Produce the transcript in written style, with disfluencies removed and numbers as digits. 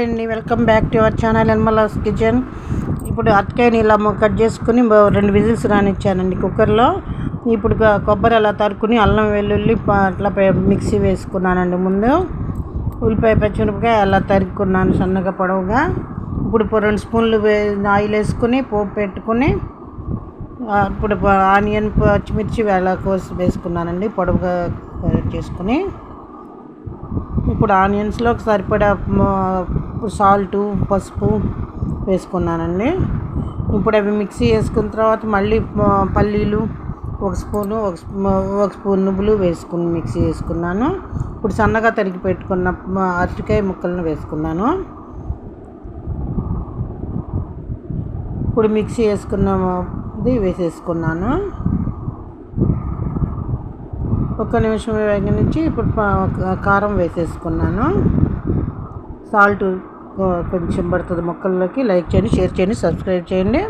అండి, welcome back to our channel Nirmala's kitchen. ఇప్పుడు అరటికాయని ఇలా కట్ చేసుకుని 2 విజిల్స్ రానిచ్చానండి కుక్కర్లో. ఇప్పుడు కొబ్బరి అలా తరుక్కుని అల్లం వెల్లుల్లి అట్లా మిక్సీ వేసుకున్నానండి. ముందు ఉల్లిపాయ పచ్చిమిరపకాయ అలా తరుక్కున్నాను సన్నగా పొడవుగా. ఇప్పుడు 2 స్పూన్లు ఆయిల్ వేసుకుని పోపు పెట్టుకుని ఇప్పుడు ఆనియన్ పచ్చిమిర్చి అలా కోసి వేసుకున్నానండి పొడవుగా చేసుకుని. ఇప్పుడు ఆనియన్స్లో సరిపడా సాల్టు పసుపు వేసుకున్నానండి. ఇప్పుడు అవి మిక్సీ వేసుకున్న తర్వాత మళ్ళీ పల్లీలు 1 స్పూన్ నువ్వులు వేసుకుని మిక్సీ వేసుకున్నాను. ఇప్పుడు సన్నగా తరిగి పెట్టుకున్న అరటికాయ ముక్కలను వేసుకున్నాను. ఇప్పుడు మిక్సీ వేసుకున్నది వేసేసుకున్నాను. 1 నిమిషం వేగనిచ్చి ఇప్పుడు కారం వేసేసుకున్నాను. సాల్ట్ కొంచెం పడుతుంది ముక్కల్లోకి. లైక్ చేయండి, షేర్ చేయండి, సబ్స్క్రైబ్ చేయండి.